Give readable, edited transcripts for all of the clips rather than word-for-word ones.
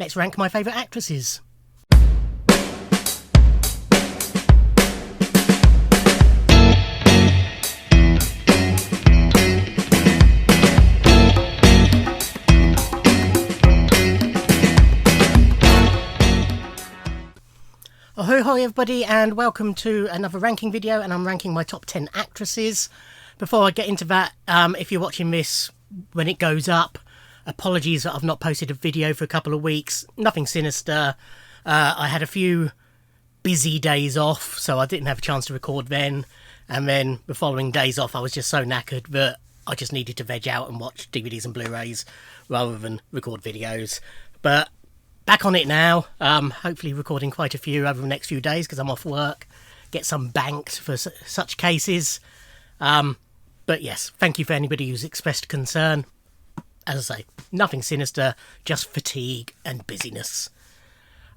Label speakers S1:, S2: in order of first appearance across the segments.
S1: let's rank my favourite actresses. Ahoy hoy everybody, and welcome to another ranking video, and I'm ranking my top 10 actresses. Before I get into that, if you're watching this when it goes up, apologies that I've not posted a video for a couple of weeks. Nothing sinister. I had a few busy days off, so I didn't have a chance to record then, and then the following days off I was just so knackered that I just needed to veg out and watch DVDs and Blu-rays rather than record videos. But back on it now, hopefully recording quite a few over the next few days because I'm off work, get some banked for such cases. But yes, thank you for anybody who's expressed concern. As I say, nothing sinister, just fatigue and busyness.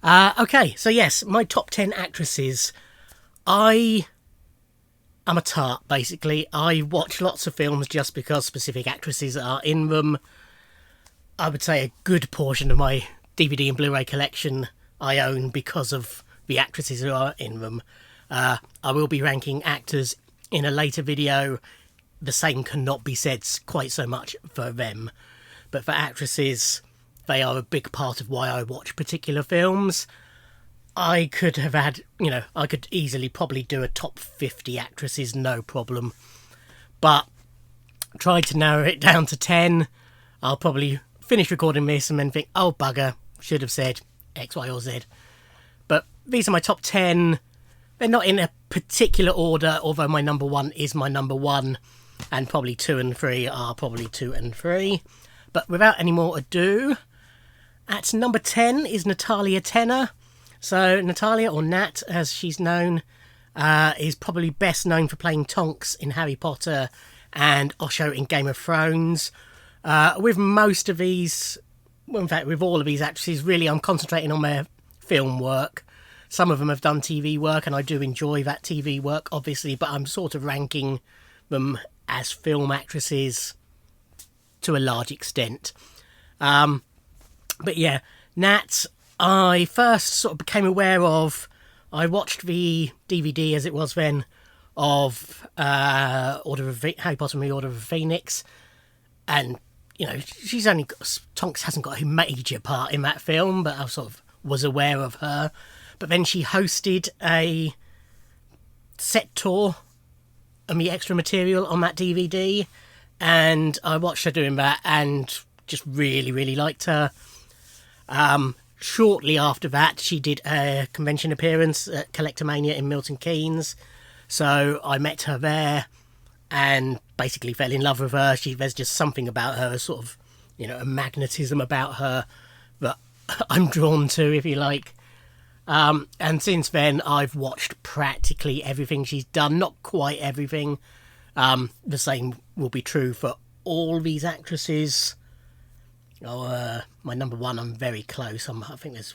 S1: Okay, so yes, my top 10 actresses. I'm a tart, basically. I watch lots of films just because specific actresses are in them. I would say a good portion of my DVD and Blu-ray collection I own because of the actresses who are in them. I will be ranking actors in a later video. The same cannot be said quite so much for them. But for actresses, they are a big part of why I watch particular films. I could have had, I could easily probably do a top 50 actresses, no problem. But tried to narrow it down to 10. I'll probably finish recording this and then think, oh bugger, should have said X, Y or Z. But these are my top 10. They're not in a particular order, although my number 1 is my number 1. And probably 2 and 3 are probably 2 and 3. But without any more ado, at number 10 is Natalia Tena. So Natalia, or Nat as she's known, is probably best known for playing Tonks in Harry Potter and Osho in Game of Thrones. With most of these, well, in fact with all of these actresses, really I'm concentrating on their film work. Some of them have done TV work and I do enjoy that TV work obviously, but I'm sort of ranking them as film actresses to a large extent. But yeah, Nat, I first sort of became aware of, I watched the DVD as it was then, of Harry Potter and the Order of the Phoenix, and, she's only got, Tonks hasn't got a major part in that film, but I sort of was aware of her. But then she hosted a set tour and the extra material on that DVD, and I watched her doing that and just really, really liked her. Shortly after that, she did a convention appearance at Collectomania in Milton Keynes, so I met her there and basically fell in love with her. There's just something about her, sort of, a magnetism about her that I'm drawn to, if you like. And since then, I've watched practically everything she's done. Not quite everything. The same will be true for all these actresses. My number 1, I'm very close. I think there's,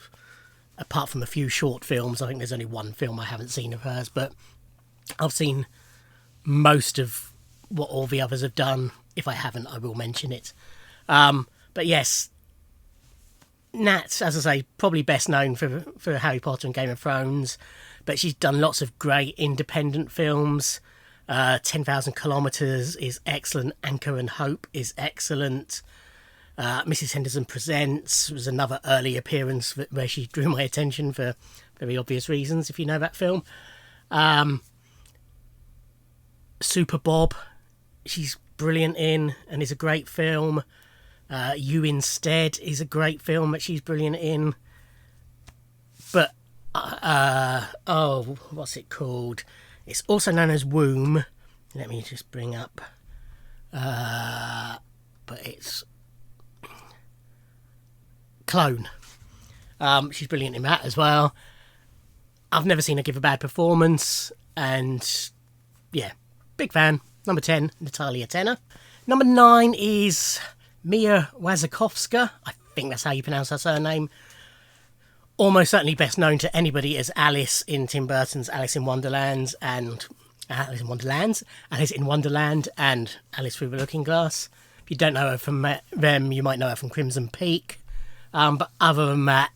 S1: apart from a few short films, I think there's only one film I haven't seen of hers, but I've seen most of what all the others have done. If I haven't, I will mention it. But yes, Nat, as I say, probably best known for Harry Potter and Game of Thrones, but she's done lots of great independent films. 10,000 Kilometres is excellent. Anchor and Hope is excellent. Mrs. Henderson Presents was another early appearance where she drew my attention for very obvious reasons, if you know that film. Super Bob, she's brilliant in and is a great film. You Instead is a great film that she's brilliant in. But, what's it called? It's also known as Womb. Let me just bring up. But it's Clone. She's brilliant in that as well. I've never seen her give a bad performance. And, yeah, big fan. Number 10, Natalia Tena. Number 9 is Mia Wasikowska. I think that's how you pronounce her surname. Almost certainly best known to anybody as Alice in Tim Burton's Alice in Wonderland and Alice in Wonderland and Alice Through the Looking Glass. If you don't know her from them, you might know her from Crimson Peak. But other than that,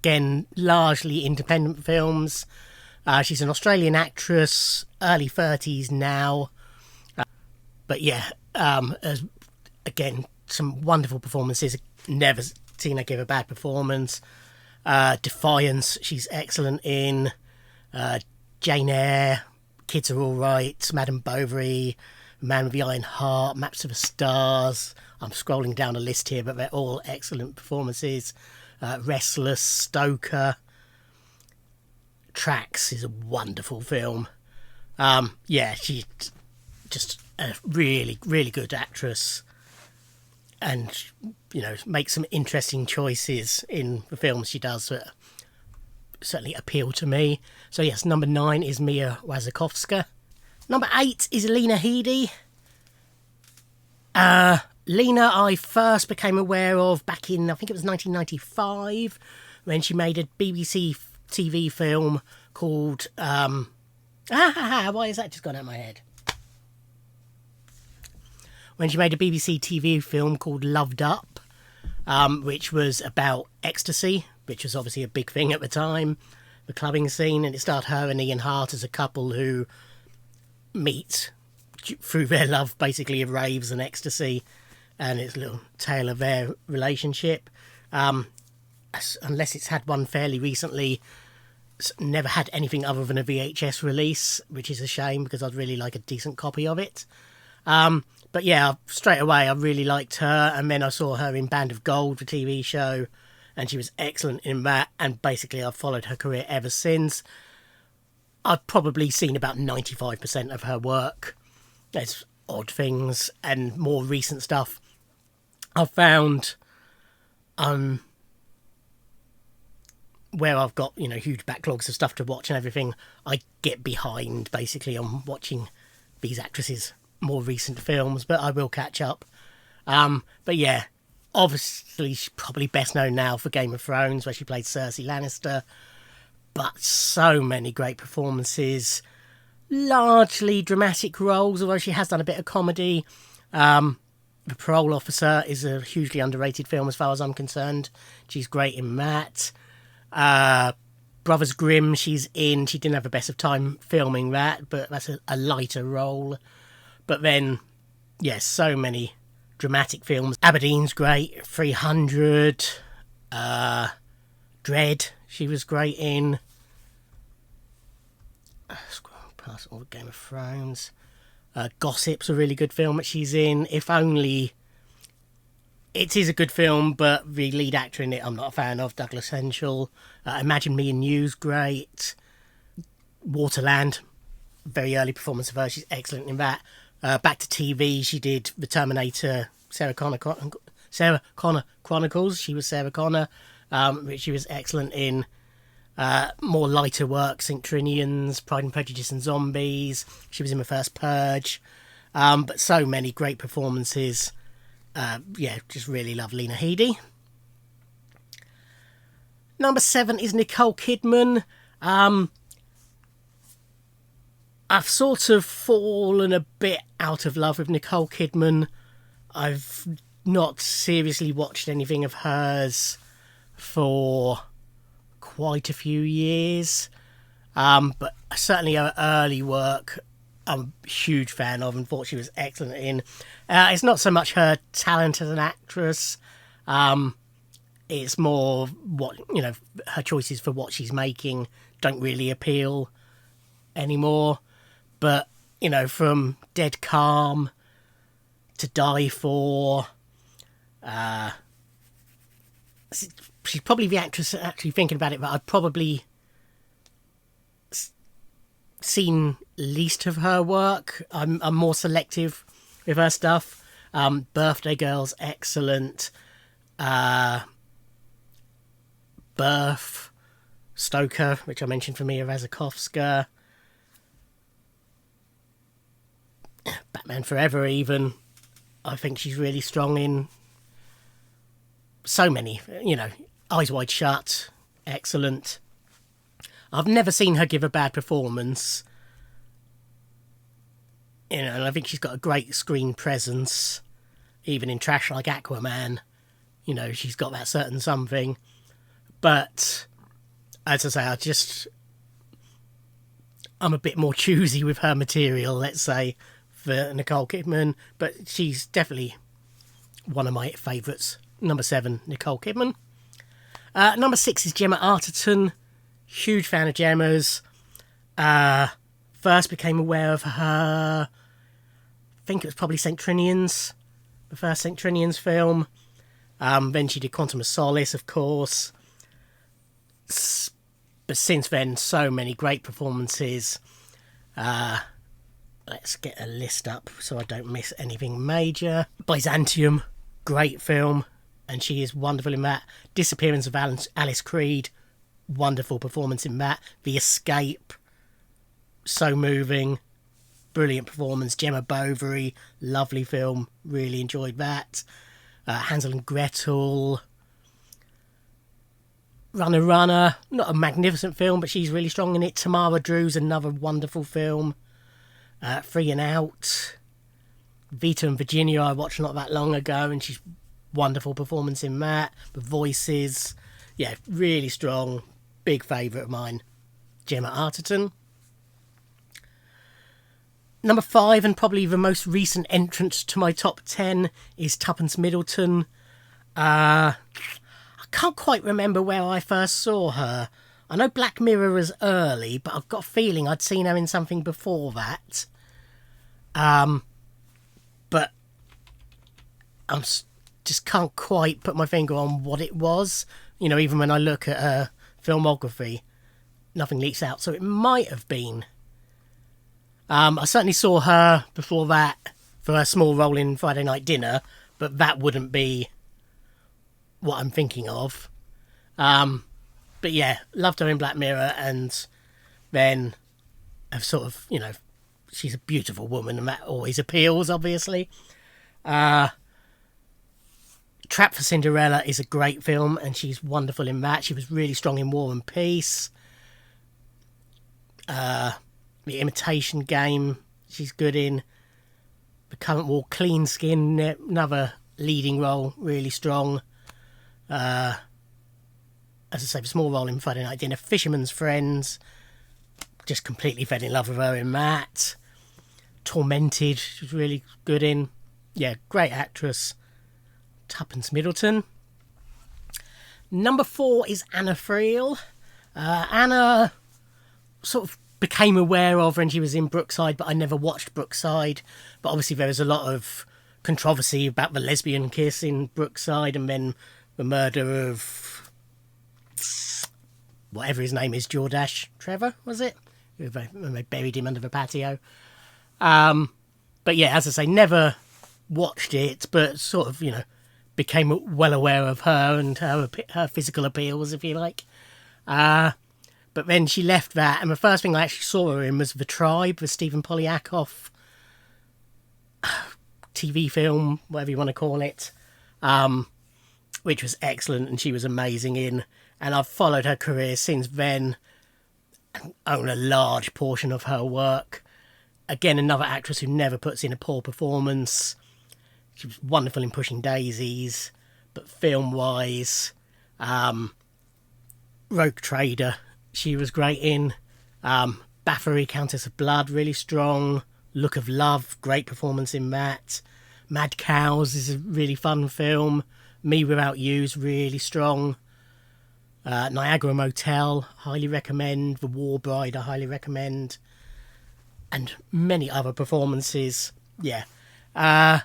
S1: again, largely independent films. She's an Australian actress, early 30s now. But yeah, again, some wonderful performances. Never seen her give a bad performance. Defiance, she's excellent in. Jane Eyre, Kids Are All Right, Madame Bovary, Man with the Iron Heart, Maps of the Stars. I'm scrolling down a list here, but they're all excellent performances. Restless, Stoker. Tracks is a wonderful film. Yeah, she's just a really, really good actress. And, you know, makes some interesting choices in the films she does that certainly appeal to me. So yes, number 9 is Mia Wasikowska. Number 8 is Lena Headey. Lena I first became aware of back in, I think it was 1995, when she made a BBC TV film called... why has that just gone out of my head? When she made a BBC TV film called Loved Up, which was about ecstasy, which was obviously a big thing at the time, the clubbing scene, and it starred her and Ian Hart as a couple who meet through their love, basically, of raves and ecstasy, and it's a little tale of their relationship. Unless it's had one fairly recently, it's never had anything other than a VHS release, which is a shame because I'd really like a decent copy of it. But yeah, straight away I really liked her, and then I saw her in Band of Gold, the TV show, and she was excellent in that, and basically I've followed her career ever since. I've probably seen about 95% of her work. There's odd things and more recent stuff. I've found where I've got, you know, huge backlogs of stuff to watch and everything, I get behind basically on watching these actresses' more recent films, but I will catch up. But yeah, obviously she's probably best known now for Game of Thrones, where she played Cersei Lannister, but so many great performances, largely dramatic roles, although she has done a bit of comedy. The Parole Officer is a hugely underrated film as far as I'm concerned. She's great in that. Brothers Grimm she's in. She didn't have the best of time filming that, but that's a lighter role. But then, yes, so many dramatic films. Aberdeen's great. 300. Dread she was great in. Scroll past all Game of Thrones. Gossip's a really good film that she's in. If Only... It is a good film, but the lead actor in it I'm not a fan of, Douglas Henschel. Imagine Me in News, great. Waterland, very early performance of her, she's excellent in that. Back to TV, she did The Terminator, Sarah Connor Chronicles, she was Sarah Connor, which she was excellent in. More lighter work, St. Trinians, Pride and Prejudice and Zombies, she was in the first Purge. But so many great performances. Yeah, just really love Lena Headey. Number 7 is Nicole Kidman. I've sort of fallen a bit out of love with Nicole Kidman. I've not seriously watched anything of hers for quite a few years. But certainly her early work I'm a huge fan of and thought she was excellent in. It's not so much her talent as an actress. It's more what, you know, her choices for what she's making don't really appeal anymore. But, you know, from Dead Calm to Die For, she's probably the actress, actually thinking about it, but I'd probably seen least of her work. I'm more selective with her stuff. Birthday Girl's excellent. Birth, Stoker, which I mentioned for Mia Wasikowska. Batman Forever even. I think she's really strong in so many, you know, Eyes Wide Shut, excellent. I've never seen her give a bad performance. You know, and I think she's got a great screen presence, even in trash like Aquaman. you know, she's got that certain something. But as I say, I'm a bit more choosy with her material, let's say, for Nicole Kidman. But she's definitely one of my favourites. Number 7, Nicole Kidman. Number 6 is Gemma Arterton. Huge fan of Gemma's. First became aware of her, I think it was probably St. Trinian's, the first St. Trinian's film. Then she did Quantum of Solace, of course. But since then, so many great performances. Let's get a list up so I don't miss anything major. Byzantium, great film, and she is wonderful in that. Disappearance of Alice Creed, wonderful performance in that. The Escape, so moving, brilliant performance. Gemma Bovary, lovely film, really enjoyed that. Hansel and Gretel, Runner, not a magnificent film, but she's really strong in it. Tamara Drew's another wonderful film. Free and Out, Vita and Virginia I watched not that long ago, and she's wonderful performance in that. The voices, yeah, really strong, big favourite of mine, Gemma Arterton. Number 5, and probably the most recent entrant to my top 10, is Pippa Middleton. I can't quite remember where I first saw her. I know Black Mirror was early, but I've got a feeling I'd seen her in something before that. But I just can't quite put my finger on what it was. You know, even when I look at her filmography, nothing leaks out. So it might have been. I certainly saw her before that for a small role in Friday Night Dinner, but that wouldn't be what I'm thinking of. But yeah, loved her in Black Mirror, and then I've sort of, you know, she's a beautiful woman, and that always appeals, obviously. Trap for Cinderella is a great film, and she's wonderful in that. She was really strong in War and Peace. The Imitation Game, she's good in. The Current War, Clean Skin, another leading role, really strong. As I say, a small role in Friday Night Dinner. Fisherman's Friends, just completely fell in love with her in that. Tormented, she's really good in. Yeah, great actress. Pippa Middleton. Number 4 is Anna Friel. Anna sort of became aware of when she was in Brookside, but I never watched Brookside. But obviously there was a lot of controversy about the lesbian kiss in Brookside, and then the murder of whatever his name is, Jordache Trevor, was it? When they buried him under the patio. But yeah, as I say, never watched it, but sort of, you know, became well aware of her and her physical appeals, if you like. But then she left that, and the first thing I actually saw her in was The Tribe, the Stephen Polyakov TV film, whatever you want to call it, which was excellent, and she was amazing in. And I've followed her career since then, and own a large portion of her work. Again, another actress who never puts in a poor performance. She was wonderful in Pushing Daisies, but film-wise, Rogue Trader, she was great in. Bathory, Countess of Blood, really strong. Look of Love, great performance in that. Mad Cows is a really fun film. Me Without You's really strong. Niagara Motel, highly recommend. The War Bride, I highly recommend. And many other performances. Yeah. Her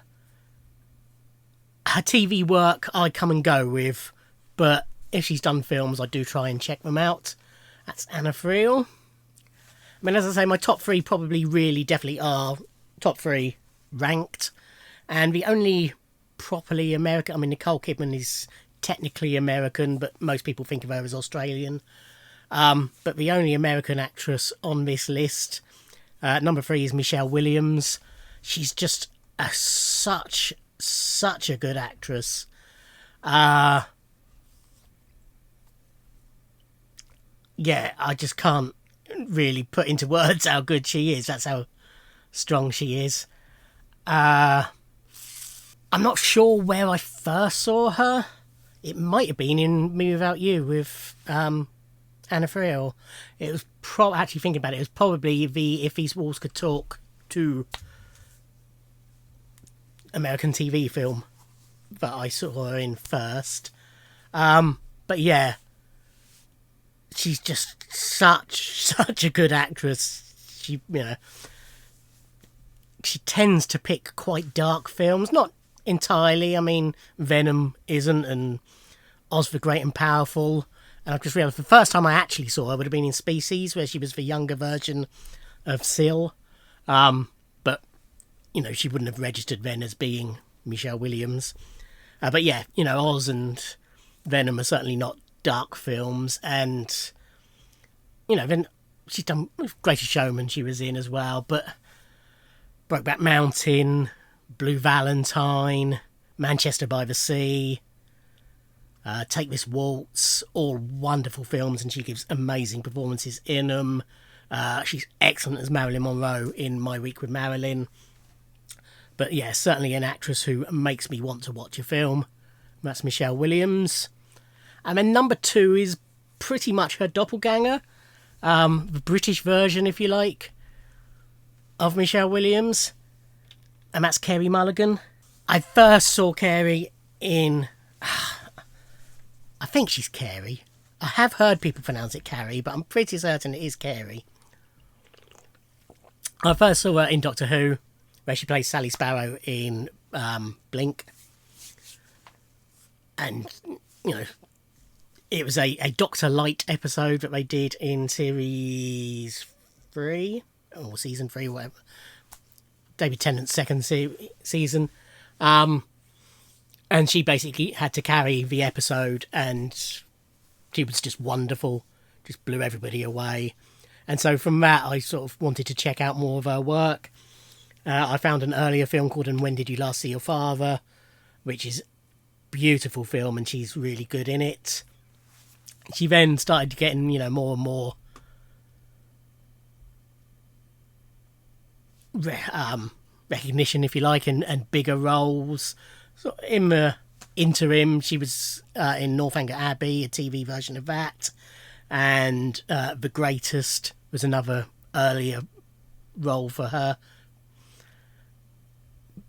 S1: TV work, I come and go with. But if she's done films, I do try and check them out. That's Anna Friel. I mean, as I say, my top 3 probably really definitely are top 3 ranked. And the only properly American... I mean, Nicole Kidman is technically American, but most people think of her as Australian. But the only American actress on this list, number 3, is Michelle Williams. She's just such a good actress. Yeah, I just can't really put into words how good she is. That's how strong she is. I'm not sure where I first saw her. It might have been in Me Without You with Anna Friel. It was actually thinking about it. It was probably the If These Walls Could Talk 2 American TV film that I saw her in first. But yeah, she's just such a good actress. She tends to pick quite dark films, not entirely. I mean, Venom isn't, and Oz the Great and Powerful. And I've just realised the first time I actually saw her would have been in Species, where she was the younger version of Syl. But, she wouldn't have registered then as being Michelle Williams. But yeah, Oz and Venom are certainly not dark films. And, then she's done Greatest Showman she was in as well. But Brokeback Mountain, Blue Valentine, Manchester by the Sea, Take This Waltz, all wonderful films, and she gives amazing performances in them. She's excellent as Marilyn Monroe in My Week with Marilyn. But yeah, certainly an actress who makes me want to watch a film. That's Michelle Williams. And then number 2 is pretty much her doppelganger, the British version, if you like, of Michelle Williams, and that's Carey Mulligan. I first saw Carey in... I think she's Carey. I have heard people pronounce it Carey, but I'm pretty certain it is Carey. I first saw her in Doctor Who, where she plays Sally Sparrow in Blink. And, it was a Doctor Light episode that they did in series 3, or season 3, whatever. David Tennant's second season. And she basically had to carry the episode, and she was just wonderful. Just blew everybody away. And so from that, I sort of wanted to check out more of her work. I found an earlier film called And When Did You Last See Your Father, which is a beautiful film, and she's really good in it. She then started getting, more and more recognition, if you like, and bigger roles. So in the interim, she was in Northanger Abbey, a TV version of that, and The Greatest was another earlier role for her.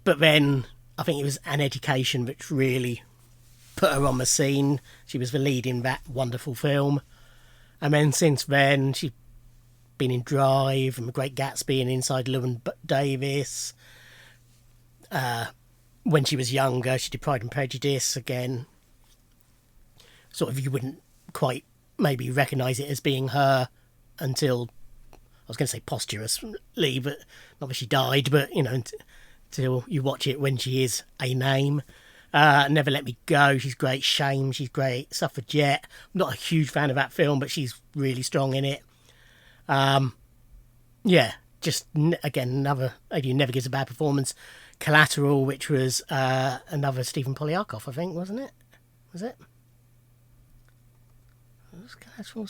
S1: But then I think it was An Education which really put her on the scene. She was the lead in that wonderful film. And then since then, she's been in Drive and The Great Gatsby and Inside Llewyn Davis. When she was younger, she did Pride and Prejudice again. Sort of, you wouldn't quite maybe recognise it as being her until, I was going to say posthumously, but not that she died, but, until you watch it when she is a name. Never Let Me Go, she's great. Shame, she's great. Suffragette, I'm not a huge fan of that film, but she's really strong in it. Yeah, just, again, another lady who never gives a bad performance. Collateral, which was another Stephen Polyarkov, I think, wasn't it? Was it? Was Collateral?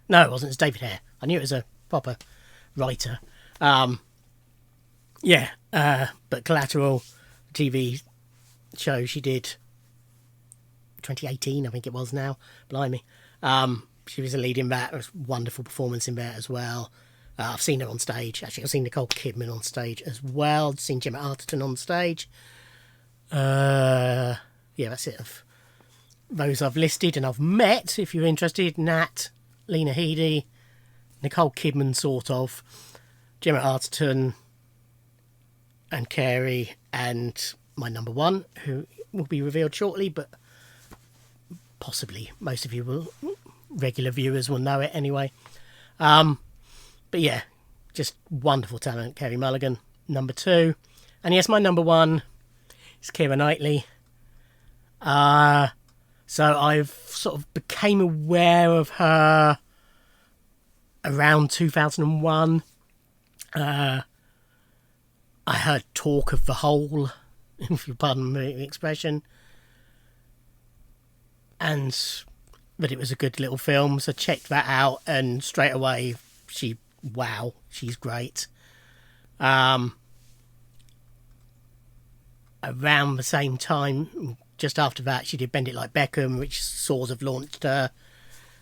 S1: No, it wasn't. It's David Hare. I knew it was a proper writer. Yeah, but Collateral, TV show she did 2018, I think it was now. Blimey. She was a lead in that. It was a wonderful performance in there as well. I've seen her on stage. Actually, I've seen Nicole Kidman on stage as well. I've seen Gemma Arterton on stage. Yeah, that's it. Of those I've listed and I've met, if you're interested. Nat, Lena Headey, Nicole Kidman, sort of, Gemma Arterton, and Carey, and my number 1, who will be revealed shortly, but possibly most of you regular viewers will know it anyway. But yeah, just wonderful talent, Carey Mulligan, number 2. And yes, my number 1 is Keira Knightley. So I've sort of became aware of her around 2001. I heard talk of The Hole, if you pardon the expression, and that it was a good little film, so checked that out, and straight away she's great. Around the same time, just after that, she did Bend It Like Beckham, which sort of launched her.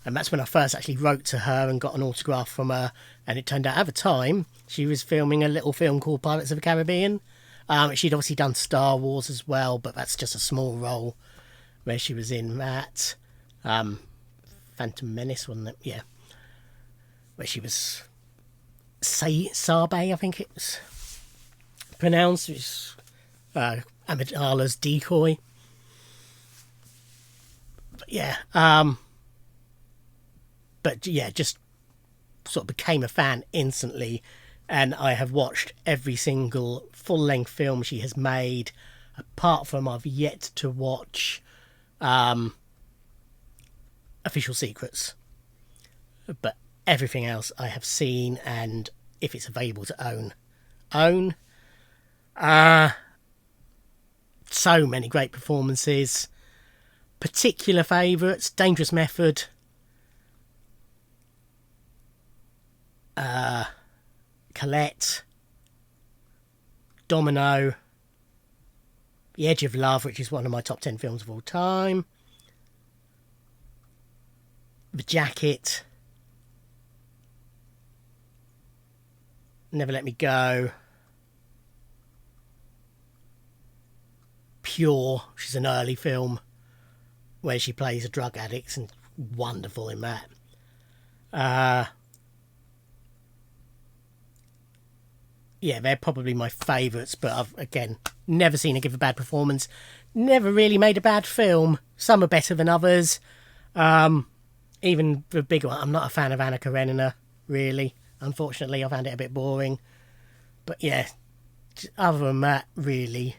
S1: And that's when I first actually wrote to her and got an autograph from her. And it turned out at the time, she was filming a little film called Pirates of the Caribbean. She'd obviously done Star Wars as well, but that's just a small role where she was in that. Phantom Menace, wasn't it? Yeah. Where she was Sabe, I think it's pronounced. It's Amidala's decoy. But yeah. But yeah, just sort of became a fan instantly, and I have watched every single full-length film she has made, apart from I've yet to watch Official Secrets. But everything else I have seen, and if it's available to own. So many great performances. Particular favourites: Dangerous Method, Colette, Domino, The Edge of Love, which is one of my top 10 films of all time, The Jacket, Never Let Me Go, Pure, which is an early film where she plays a drug addict and wonderful in that. Yeah, they're probably my favourites, but I've, again, never seen her give a bad performance. Never really made a bad film. Some are better than others. Even the big one, I'm not a fan of Anna Karenina, really. Unfortunately, I found it a bit boring. But yeah, other than that, really,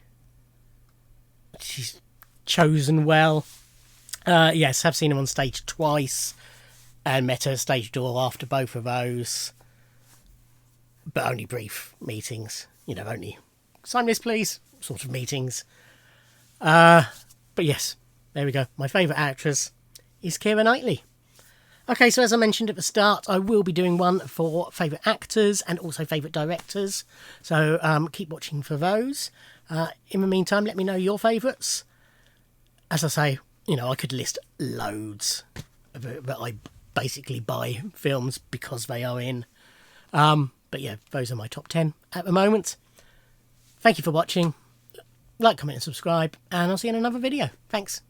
S1: she's chosen well. Yes, I've seen her on stage twice and met her stage door after both of those. But only brief meetings, only sign this please sort of meetings. But yes, there we go. My favourite actress is Keira Knightley. Okay, so as I mentioned at the start, I will be doing one for favourite actors and also favourite directors. So keep watching for those. In the meantime, let me know your favourites. As I say, I could list loads that I basically buy films because they are in. But yeah, those are my top 10 at the moment. Thank you for watching. Like, comment and subscribe, and I'll see you in another video. Thanks.